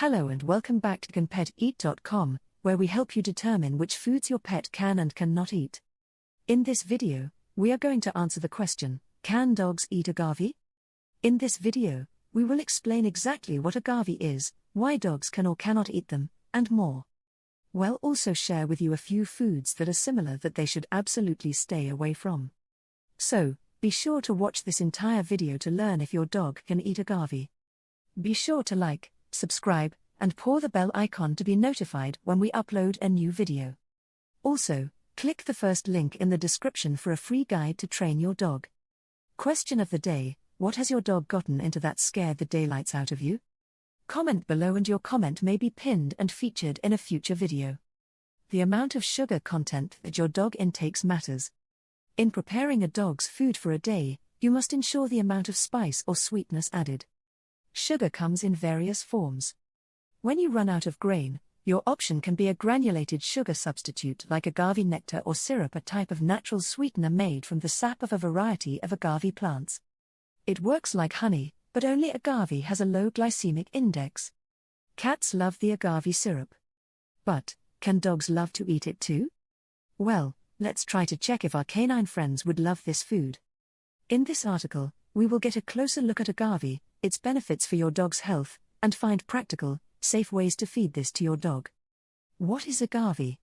Hello and welcome back to CanPetEat.com, where we help you determine which foods your pet can and cannot eat. In this video, we are going to answer the question, can dogs eat agave? In this video, we will explain exactly what agave is, why dogs can or cannot eat them, and more. We'll also share with you a few foods that are similar that they should absolutely stay away from. So, be sure to watch this entire video to learn if your dog can eat agave. Be sure to like, subscribe, and pour the bell icon to be notified when we upload a new video. Also, click the first link in the description for a free guide to train your dog. Question of the day: what has your dog gotten into that scared the daylights out of you? Comment below and your comment may be pinned and featured in a future video. The amount of sugar content that your dog intakes matters. In preparing a dog's food for a day, you must ensure the amount of spice or sweetness added. Sugar comes in various forms. When you run out of grain, your option can be a granulated sugar substitute like agave nectar or syrup, a type of natural sweetener made from the sap of a variety of agave plants. It works like honey, but only agave has a low glycemic index. Cats love the agave syrup. But, can dogs love to eat it too? Well, let's try to check if our canine friends would love this food. In this article, we will get a closer look at agave, its benefits for your dog's health, and find practical, safe ways to feed this to your dog. What is agave?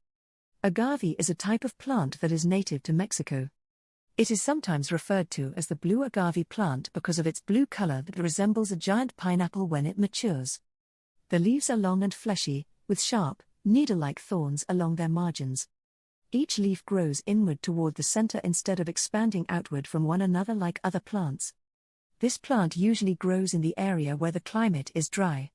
Agave is a type of plant that is native to Mexico. It is sometimes referred to as the blue agave plant because of its blue color that resembles a giant pineapple when it matures. The leaves are long and fleshy, with sharp, needle-like thorns along their margins. Each leaf grows inward toward the center instead of expanding outward from one another like other plants. This plant usually grows in the area where the climate is dry.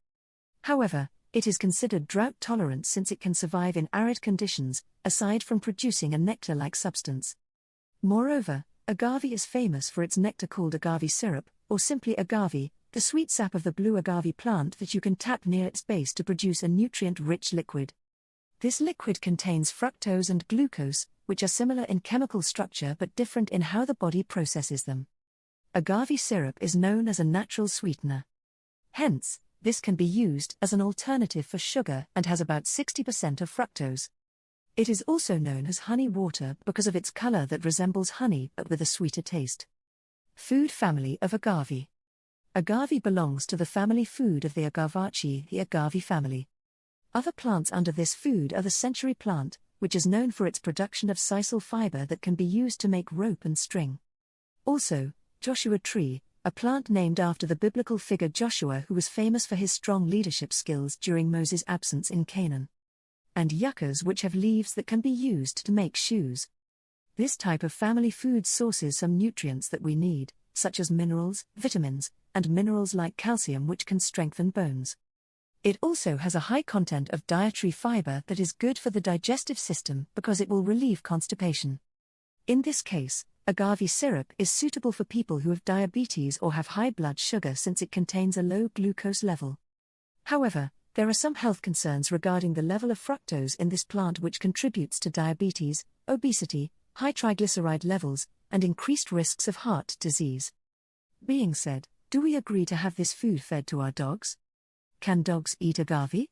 However, it is considered drought-tolerant since it can survive in arid conditions, aside from producing a nectar-like substance. Moreover, agave is famous for its nectar called agave syrup, or simply agave, the sweet sap of the blue agave plant that you can tap near its base to produce a nutrient-rich liquid. This liquid contains fructose and glucose, which are similar in chemical structure but different in how the body processes them. Agave syrup is known as a natural sweetener. Hence, this can be used as an alternative for sugar and has about 60% of fructose. It is also known as honey water because of its color that resembles honey but with a sweeter taste. Food family of agave. Agave belongs to the family food of the Agavaceae, the agave family. Other plants under this food are the century plant, which is known for its production of sisal fiber that can be used to make rope and string. Also, Joshua tree, a plant named after the biblical figure Joshua who was famous for his strong leadership skills during Moses' absence in Canaan. And yuccas, which have leaves that can be used to make shoes. This type of family food sources some nutrients that we need, such as minerals, vitamins, and minerals like calcium which can strengthen bones. It also has a high content of dietary fiber that is good for the digestive system because it will relieve constipation. In this case, agave syrup is suitable for people who have diabetes or have high blood sugar since it contains a low glucose level. However, there are some health concerns regarding the level of fructose in this plant which contributes to diabetes, obesity, high triglyceride levels, and increased risks of heart disease. Being said, do we agree to have this food fed to our dogs? Can dogs eat agave?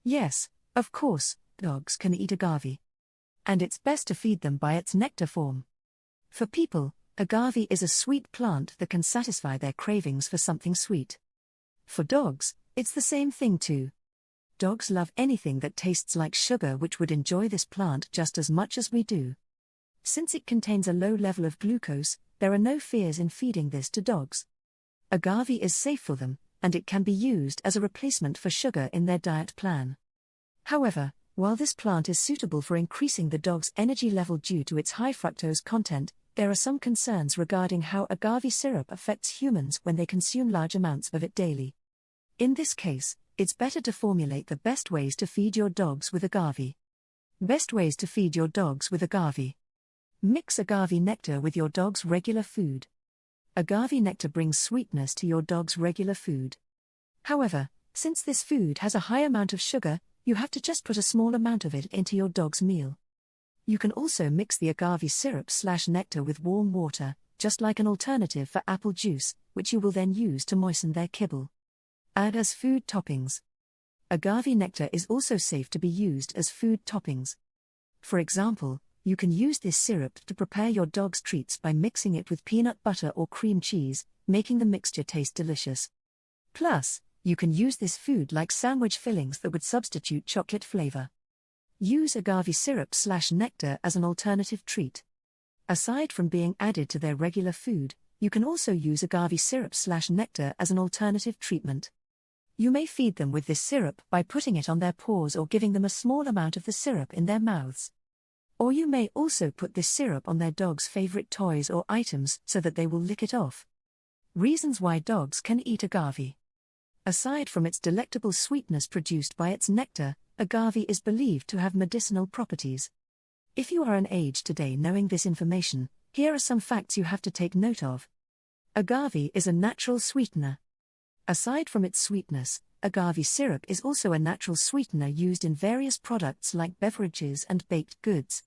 Yes, of course, dogs can eat agave. And it's best to feed them by its nectar form. For people, agave is a sweet plant that can satisfy their cravings for something sweet. For dogs, it's the same thing too. Dogs love anything that tastes like sugar, which would enjoy this plant just as much as we do. Since it contains a low level of glucose, there are no fears in feeding this to dogs. Agave is safe for them, and it can be used as a replacement for sugar in their diet plan. However, while this plant is suitable for increasing the dog's energy level due to its high fructose content, there are some concerns regarding how agave syrup affects humans when they consume large amounts of it daily. In this case, it's better to formulate the best ways to feed your dogs with agave. Best ways to feed your dogs with agave. Mix agave nectar with your dog's regular food. Agave nectar brings sweetness to your dog's regular food. However, since this food has a high amount of sugar, you have to just put a small amount of it into your dog's meal. You can also mix the agave syrup/nectar with warm water, just like an alternative for apple juice, which you will then use to moisten their kibble. Add as food toppings. Agave nectar is also safe to be used as food toppings. For example, you can use this syrup to prepare your dog's treats by mixing it with peanut butter or cream cheese, making the mixture taste delicious. Plus, you can use this food like sandwich fillings that would substitute chocolate flavor. Use agave syrup/nectar as an alternative treat. Aside from being added to their regular food, you can also use agave syrup/nectar as an alternative treatment. You may feed them with this syrup by putting it on their paws or giving them a small amount of the syrup in their mouths. Or you may also put this syrup on their dog's favorite toys or items so that they will lick it off. Reasons why dogs can eat agave. Aside from its delectable sweetness produced by its nectar, agave is believed to have medicinal properties. If you are an age today knowing this information, here are some facts you have to take note of. Agave is a natural sweetener. Aside from its sweetness, agave syrup is also a natural sweetener used in various products like beverages and baked goods.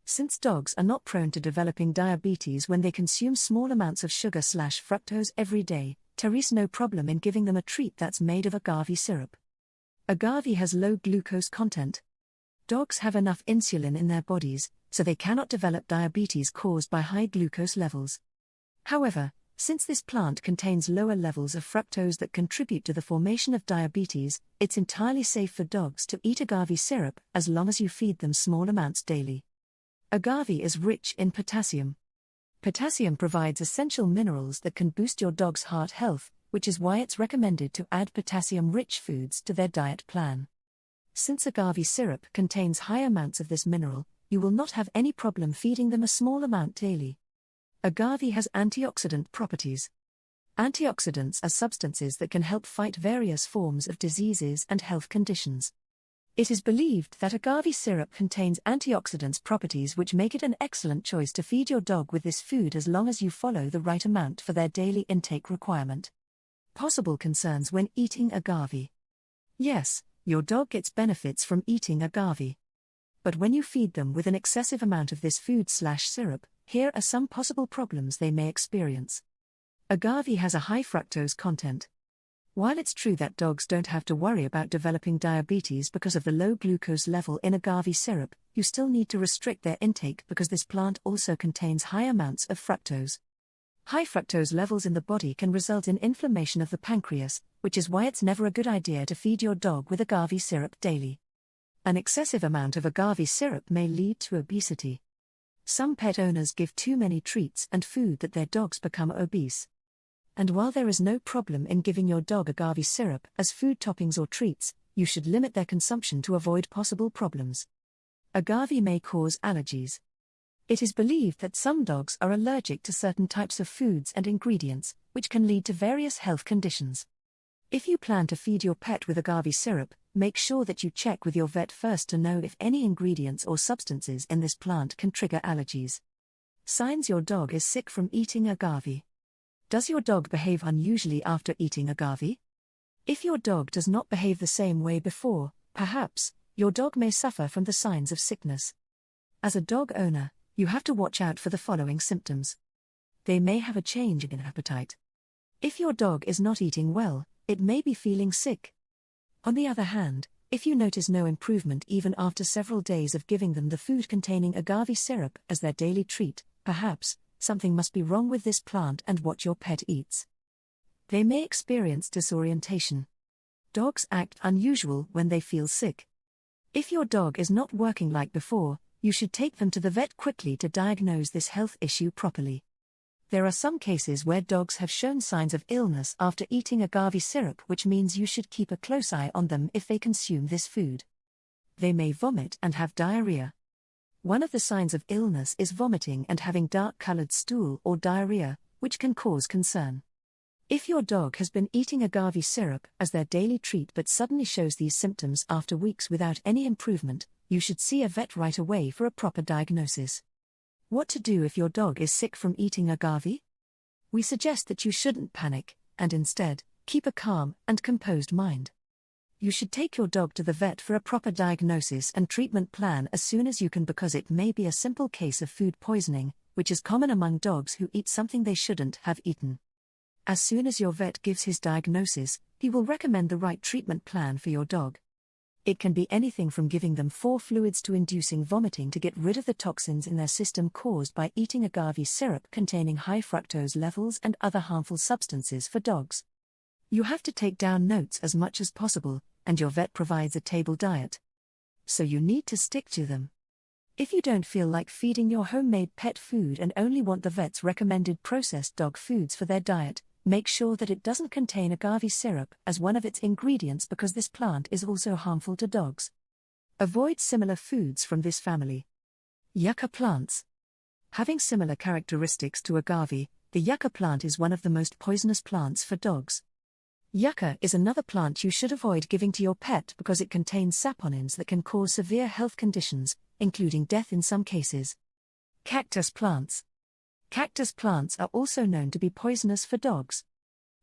Since dogs are not prone to developing diabetes when they consume small amounts of sugar/fructose every day, there is no problem in giving them a treat that's made of agave syrup. Agave has low glucose content. Dogs have enough insulin in their bodies, so they cannot develop diabetes caused by high glucose levels. However, since this plant contains lower levels of fructose that contribute to the formation of diabetes, it's entirely safe for dogs to eat agave syrup as long as you feed them small amounts daily. Agave is rich in potassium. Potassium provides essential minerals that can boost your dog's heart health, which is why it's recommended to add potassium-rich foods to their diet plan. Since agave syrup contains high amounts of this mineral, you will not have any problem feeding them a small amount daily. Agave has antioxidant properties. Antioxidants are substances that can help fight various forms of diseases and health conditions. It is believed that agave syrup contains antioxidants properties which make it an excellent choice to feed your dog with this food as long as you follow the right amount for their daily intake requirement. Possible concerns when eating agave. Yes, your dog gets benefits from eating agave. But when you feed them with an excessive amount of this food/syrup, here are some possible problems they may experience. Agave has a high fructose content. While it's true that dogs don't have to worry about developing diabetes because of the low glucose level in agave syrup, you still need to restrict their intake because this plant also contains high amounts of fructose. High fructose levels in the body can result in inflammation of the pancreas, which is why it's never a good idea to feed your dog with agave syrup daily. An excessive amount of agave syrup may lead to obesity. Some pet owners give too many treats and food that their dogs become obese. And while there is no problem in giving your dog agave syrup as food toppings or treats, you should limit their consumption to avoid possible problems. Agave may cause allergies. It is believed that some dogs are allergic to certain types of foods and ingredients, which can lead to various health conditions. If you plan to feed your pet with agave syrup, make sure that you check with your vet first to know if any ingredients or substances in this plant can trigger allergies. Signs your dog is sick from eating agave. Does your dog behave unusually after eating agave? If your dog does not behave the same way before, perhaps, your dog may suffer from the signs of sickness. As a dog owner, you have to watch out for the following symptoms. They may have a change in appetite. If your dog is not eating well, it may be feeling sick. On the other hand, if you notice no improvement even after several days of giving them the food containing agave syrup as their daily treat, perhaps, something must be wrong with this plant and what your pet eats. They may experience disorientation. Dogs act unusual when they feel sick. If your dog is not working like before, you should take them to the vet quickly to diagnose this health issue properly. There are some cases where dogs have shown signs of illness after eating agave syrup, which means you should keep a close eye on them if they consume this food. They may vomit and have diarrhea. One of the signs of illness is vomiting and having dark-colored stool or diarrhea, which can cause concern. If your dog has been eating agave syrup as their daily treat but suddenly shows these symptoms after weeks without any improvement, you should see a vet right away for a proper diagnosis. What to do if your dog is sick from eating agave? We suggest that you shouldn't panic, and instead, keep a calm and composed mind. You should take your dog to the vet for a proper diagnosis and treatment plan as soon as you can, because it may be a simple case of food poisoning, which is common among dogs who eat something they shouldn't have eaten. As soon as your vet gives his diagnosis, he will recommend the right treatment plan for your dog. It can be anything from giving them 4 fluids to inducing vomiting to get rid of the toxins in their system caused by eating agave syrup containing high fructose levels and other harmful substances for dogs. You have to take down notes as much as possible, and your vet provides a table diet. So you need to stick to them. If you don't feel like feeding your homemade pet food and only want the vet's recommended processed dog foods for their diet, make sure that it doesn't contain agave syrup as one of its ingredients because this plant is also harmful to dogs. Avoid similar foods from this family. Yucca plants. Having similar characteristics to agave, the yucca plant is one of the most poisonous plants for dogs. Yucca is another plant you should avoid giving to your pet because it contains saponins that can cause severe health conditions, including death in some cases. Cactus plants. Cactus plants are also known to be poisonous for dogs.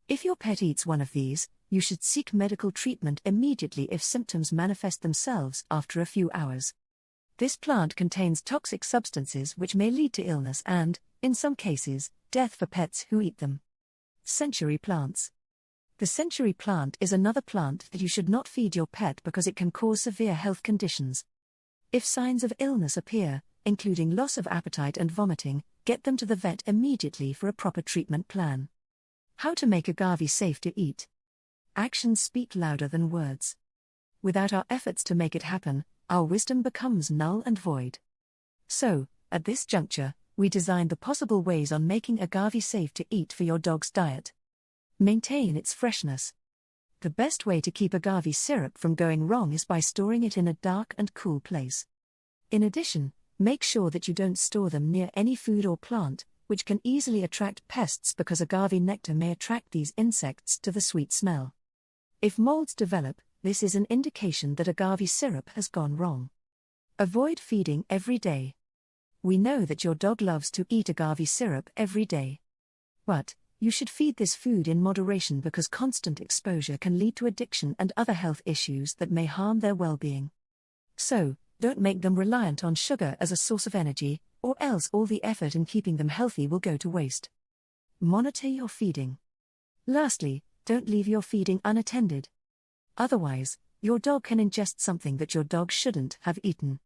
If your pet eats one of these, you should seek medical treatment immediately if symptoms manifest themselves after a few hours. This plant contains toxic substances which may lead to illness and, in some cases, death for pets who eat them. Century plants. The century plant is another plant that you should not feed your pet because it can cause severe health conditions. If signs of illness appear, including loss of appetite and vomiting, get them to the vet immediately for a proper treatment plan. How to make agave safe to eat. Actions speak louder than words. Without our efforts to make it happen, our wisdom becomes null and void. So, at this juncture, we designed the possible ways on making agave safe to eat for your dog's diet. Maintain its freshness. The best way to keep agave syrup from going wrong is by storing it in a dark and cool place. In addition, make sure that you don't store them near any food or plant, which can easily attract pests because agave nectar may attract these insects to the sweet smell. If molds develop, this is an indication that agave syrup has gone wrong. Avoid feeding every day. We know that your dog loves to eat agave syrup every day. But, you should feed this food in moderation because constant exposure can lead to addiction and other health issues that may harm their well-being. So, don't make them reliant on sugar as a source of energy, or else all the effort in keeping them healthy will go to waste. Monitor your feeding. Lastly, don't leave your feeding unattended. Otherwise, your dog can ingest something that your dog shouldn't have eaten.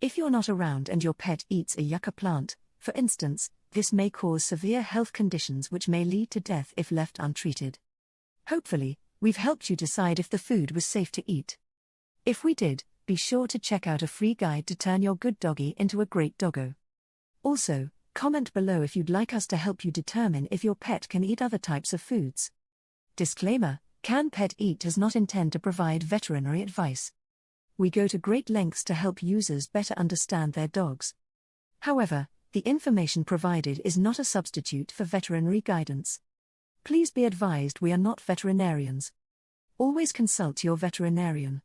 If you're not around and your pet eats a yucca plant, for instance, this may cause severe health conditions which may lead to death if left untreated. Hopefully, we've helped you decide if the food was safe to eat. If we did, be sure to check out a free guide to turn your good doggy into a great doggo. Also, comment below if you'd like us to help you determine if your pet can eat other types of foods. Disclaimer: Can Pet Eat does not intend to provide veterinary advice. We go to great lengths to help users better understand their dogs. However, the information provided is not a substitute for veterinary guidance. Please be advised we are not veterinarians. Always consult your veterinarian.